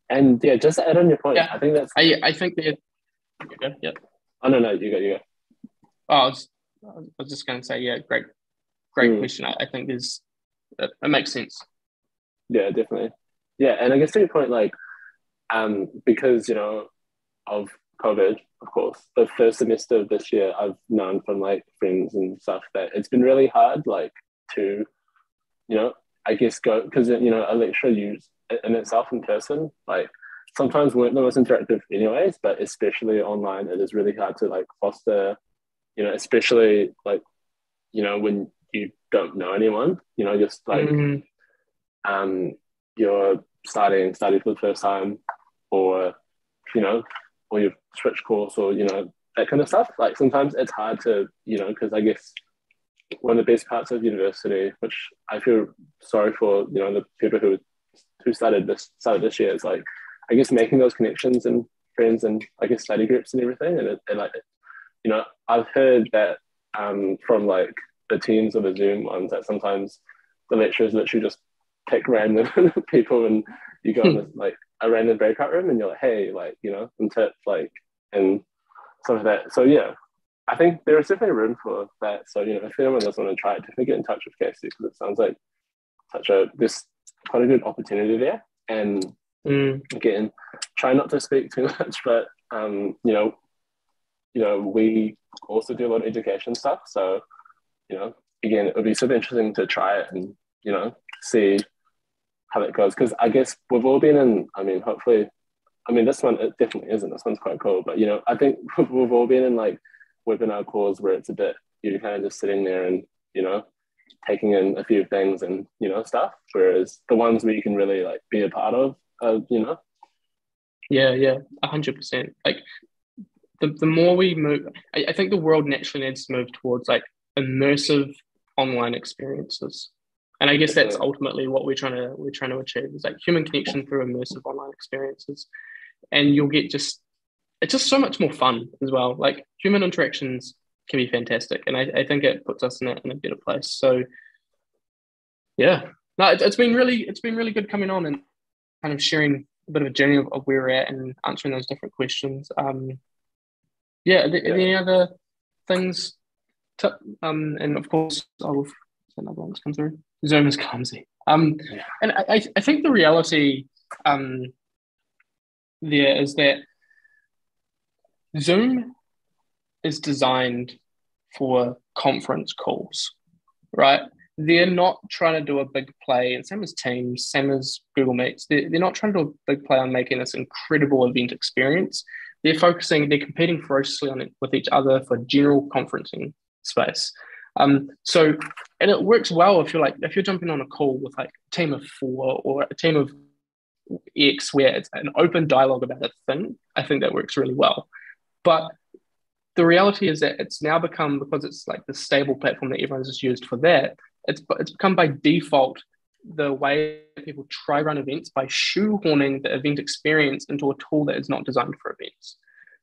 And yeah, just to add on your point, Yeah, I think that's. I think that. Yeah. Oh no, you go. Oh, I was just going to say, yeah, great question. I think it makes sense. Yeah, definitely. Yeah, and I guess to your point, like, because you know of COVID, of course, the first semester of this year, I've known from like friends and stuff that it's been really hard, like, to, you know, I guess go, because you know a lecture used in itself in person, like sometimes weren't the most interactive anyways, but especially online, it is really hard to like foster, you know, especially like, you know, when you don't know anyone, you know, just like you're starting study for the first time, or you know, or you've switched course, or you know, that kind of stuff. Like sometimes it's hard to, you know, because I guess one of the best parts of university, which I feel sorry for, you know, the people who started this year, is like, I guess, making those connections and friends and I guess study groups and everything. And like, you know, I've heard that from like the Teams or the Zoom ones, that sometimes the lecturers literally just pick random people and you go in this like a random breakout room and you're like, hey, like, you know, some tips, like, and stuff like that. So yeah, I think there is definitely room for that. So, if anyone does want to try it, definitely get in touch with Casey because it sounds like there's quite a good opportunity there. And again, try not to speak too much, but we also do a lot of education stuff. So, again, it would be super interesting to try it and, see how that goes. Because I guess we've all been in, hopefully, this one, it definitely isn't. This one's quite cool. But, I think we've all been in like webinar calls where it's a bit, you're kind of just sitting there and, taking in a few things and, stuff. Whereas the ones where you can really like be a part of, Yeah, 100%. Like the more we move, I think the world naturally needs to move towards like immersive online experiences. And I guess that's ultimately what we're trying to achieve is like human connection through immersive online experiences. And you'll get it's just so much more fun as well. Like human interactions can be fantastic. And I think it puts us in a better place. So yeah. No, it's been really good coming on and kind of sharing a bit of a journey of where we're at and answering those different questions. Are there any other things and of course another one that's come through. Zoom is clumsy. And I think the reality there is that Zoom is designed for conference calls, right? They're not trying to do a big play, and same as Teams, same as Google Meets. They're not trying to do a big play on making this incredible event experience. They're competing ferociously with each other for general conferencing space. And it works well if you're jumping on a call with like a team of 4 or a team of X where it's an open dialogue about a thing. I think that works really well. But the reality is that it's now become, because it's like the stable platform that everyone's just used for that, it's become by default the way people try run events by shoehorning the event experience into a tool that is not designed for events.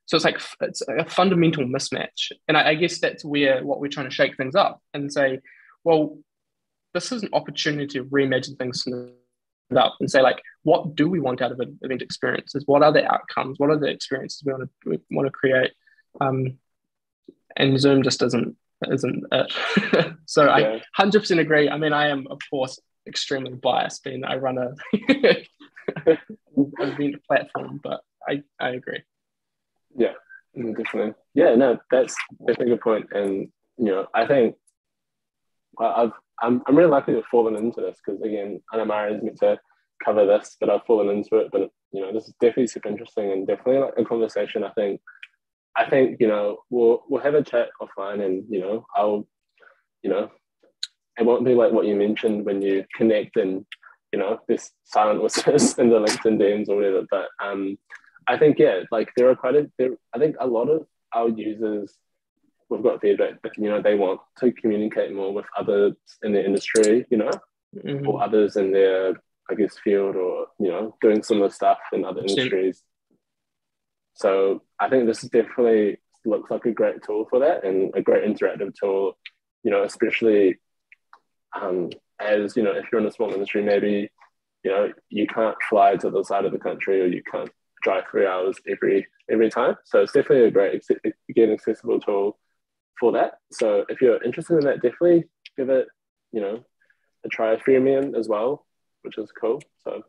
So it's a fundamental mismatch. And I guess that's what we're trying to shake things up and say, well, this is an opportunity to reimagine things up and say, like, what do we want out of event experiences? What are the outcomes? What are the experiences we want to create? And Zoom just isn't it. So yeah. I 100% agree. I am, of course, extremely biased being I run a event platform, but I agree. Yeah, definitely. Yeah, no, that's definitely a good point. And I think I'm really lucky to have fallen into this because again, Anna is meant to cover this, but I've fallen into it. But this is definitely super interesting and definitely like a conversation. I think we'll have a chat offline, and I'll it won't be like what you mentioned when you connect and this silent whispers in the LinkedIn DMs or whatever. But I think like I think a lot of our users, we've got feedback that they want to communicate more with others in the industry, or others in their field, or doing similar stuff in other industries. So I think this is definitely looks like a great tool for that, and a great interactive tool, especially as if you're in a small industry, maybe you can't fly to the side of the country, or you can't drive 3 hours every time. So it's definitely a great accessible tool for that. So if you're interested in that, definitely give it a try. Freemium as well, which is cool. So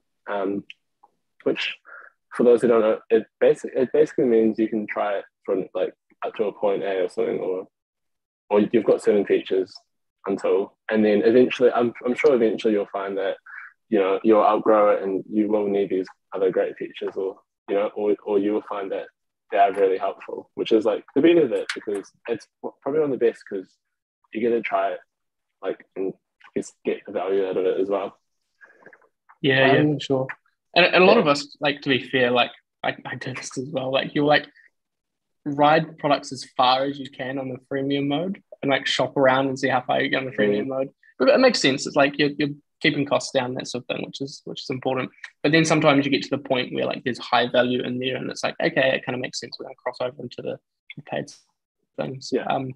which, for those who don't know, it basically means you can try it from like up to a point A or something, or you've got certain features until, and then eventually, I'm sure eventually you'll find that you'll outgrow it and you will need these other great features, or or you will find that they are really helpful, which is like the beauty of it, because it's probably one of the best because you get to try it like and just get the value out of it as well. Yeah, sure. And a lot of us, like, to be fair, like I do this as well. Like you'll like ride products as far as you can on the freemium mode and like shop around and see how far you get on the freemium mode. But it makes sense. It's like you're keeping costs down, that sort of thing, which is important. But then sometimes you get to the point where like there's high value in there, and it's like, okay, it kind of makes sense. We're going to cross over into the paid things. Yeah. And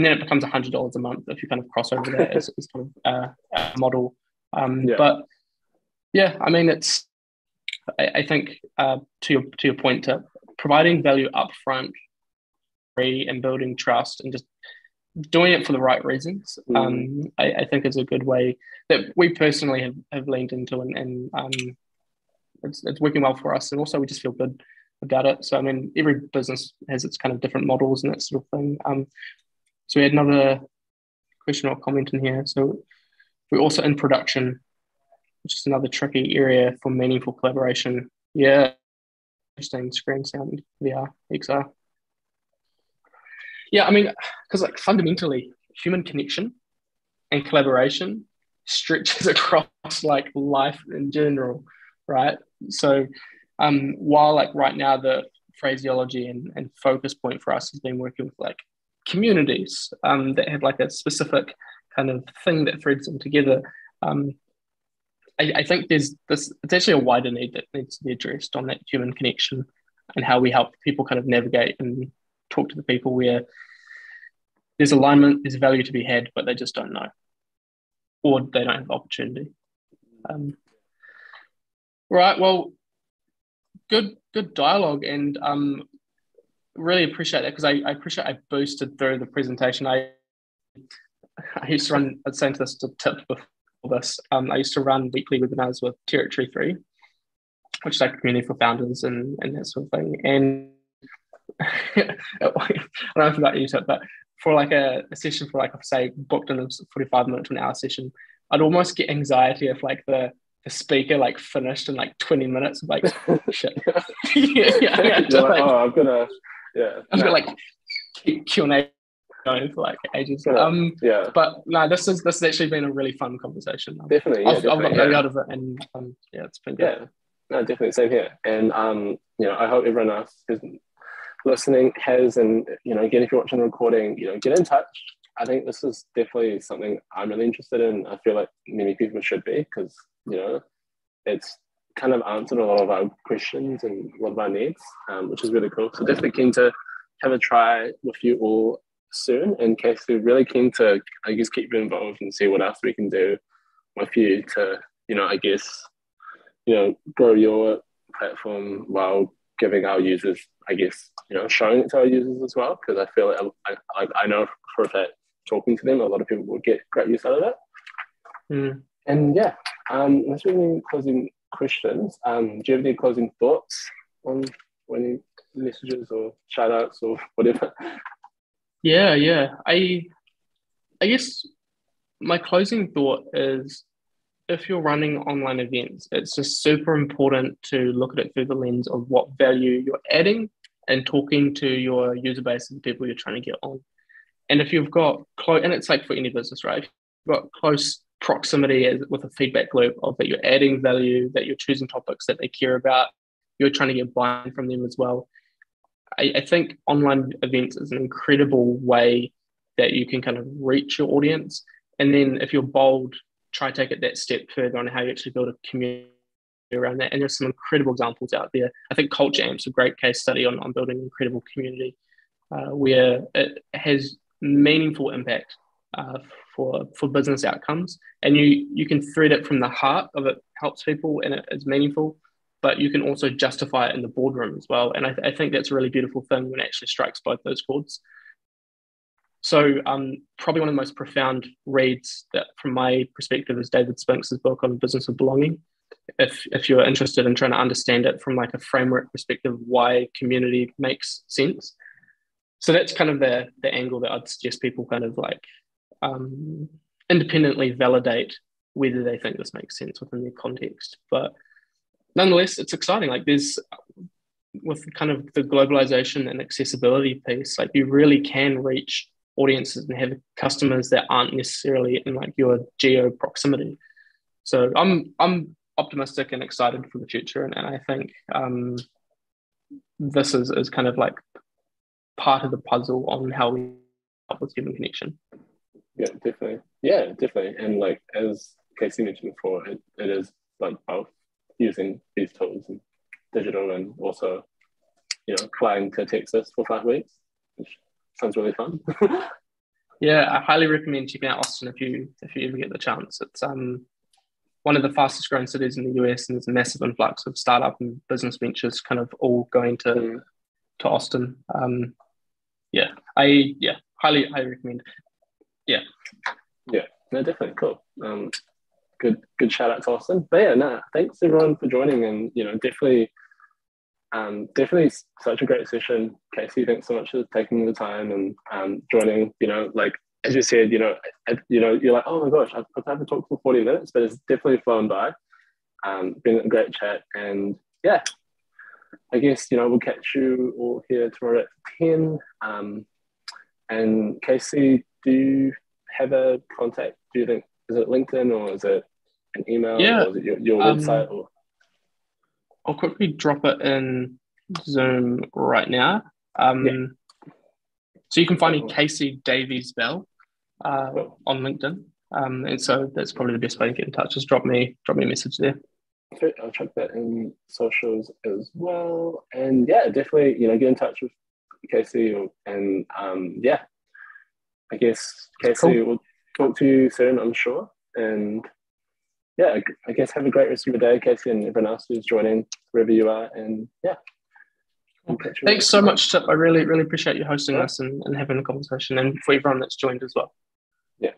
then it becomes $100 a month if you kind of cross over that as kind of a model. But yeah, it's. I think to your point, providing value upfront and building trust and just doing it for the right reasons. I think is a good way that we personally have leaned into, and it's working well for us. And also we just feel good about it. So, I mean, every business has its kind of different models and that sort of thing. So we had another question or comment in here. So we're also in production, which is another tricky area for meaningful collaboration. Yeah, interesting. Screen, sound, VR, XR. Yeah, I mean, because like fundamentally, human connection and collaboration stretches across like life in general, right? So, while like right now the phraseology and focus point for us has been working with like communities that have like a specific kind of thing that threads them together. I think there's this, it's actually a wider need that needs to be addressed on that human connection and how we help people kind of navigate and talk to the people where there's alignment, there's value to be had, but they just don't know, or they don't have opportunity. Right. Well, good dialogue, and really appreciate that, because I appreciate I boosted through the presentation. I used to run, I was saying to this to tip before this, I used to run weekly webinars with Territory 3, which is like a community for founders and that sort of thing. And I don't know if I use it, but for like a session for like, say, booked in a 45-minute to an hour session, I'd almost get anxiety if like the speaker like finished in like 20 minutes. Like, shit. I'm gonna like keep Q&A going for like ages. But no, this has actually been a really fun conversation. Definitely, I've got value out of it, and it's been good. Yeah, no, definitely, same here. And I hope everyone else who's listening has, and again, if you're watching the recording, get in touch. I think this is definitely something I'm really interested in. I feel like many people should be, because it's kind of answered a lot of our questions and a lot of our needs, which is really cool. So definitely keen to have a try with you all soon. In case we're really keen to, I guess, keep you involved and see what else we can do with you to, grow your platform while giving our users, I guess, showing it to our users as well. Because I feel like I know for a fact, talking to them, a lot of people will get great use out of it. And yeah, unless we have any closing questions, do you have any closing thoughts on any messages or shout outs or whatever? Yeah. I guess my closing thought is, if you're running online events, it's just super important to look at it through the lens of what value you're adding and talking to your user base and the people you're trying to get on. And if you've got and it's like for any business, right? If you've got close proximity with a feedback loop of that you're adding value, that you're choosing topics that they care about, you're trying to get buy-in from them as well. I think online events is an incredible way that you can kind of reach your audience. And then if you're bold, try to take it that step further on how you actually build a community around that. And there's some incredible examples out there. I think Culture Amp's a great case study on building an incredible community where it has meaningful impact for business outcomes. And you can thread it from the heart of it helps people and it is meaningful, but you can also justify it in the boardroom as well. And I think that's a really beautiful thing when it actually strikes both those chords. So probably one of the most profound reads that from my perspective is David Spinks' book on the business of belonging. If you're interested in trying to understand it from like a framework perspective, why community makes sense. So that's kind of the angle that I'd suggest people kind of like independently validate whether they think this makes sense within their context. But nonetheless, it's exciting. Like there's, with kind of the globalization and accessibility piece, like you really can reach audiences and have customers that aren't necessarily in like your geo proximity. So I'm optimistic and excited for the future, and I think this is kind of like part of the puzzle on how we help with human connection. Yeah, definitely. And like as Casey mentioned before, it is like both using these tools and digital, and also flying to Texas for 5 weeks, which sounds really fun. Yeah, I highly recommend checking out Austin if you ever get the chance. It's one of the fastest growing cities in the US, and there's a massive influx of startup and business ventures kind of all going to Austin. yeah, highly recommend. Yeah. Yeah, no, definitely cool. Good shout out to Austin. But yeah, no, thanks everyone for joining, and definitely such a great session. Casey, thanks so much for taking the time and joining. Like as you said, you're like, oh my gosh, I've had to talk for 40 minutes, but it's definitely flown by. Been a great chat, and yeah, I guess we'll catch you all here tomorrow at 10. And Casey, do you have a contact? Do you think, is it LinkedIn, or is it an email, Yeah. or is it your website? Or I'll quickly drop it in Zoom right now. So you can find me Casey Davies Bell on LinkedIn. And so that's probably the best way to get in touch. Just drop me a message there. Okay, I'll check that in socials as well. And yeah, definitely, get in touch with Casey, and yeah, I guess Casey will talk to you soon, I'm sure. And yeah, I guess have a great rest of your day, Casey, and everyone else who's joining, wherever you are. And yeah. Thanks so much, Tip. I really, really appreciate you hosting us and having a conversation, and for everyone that's joined as well. Yeah.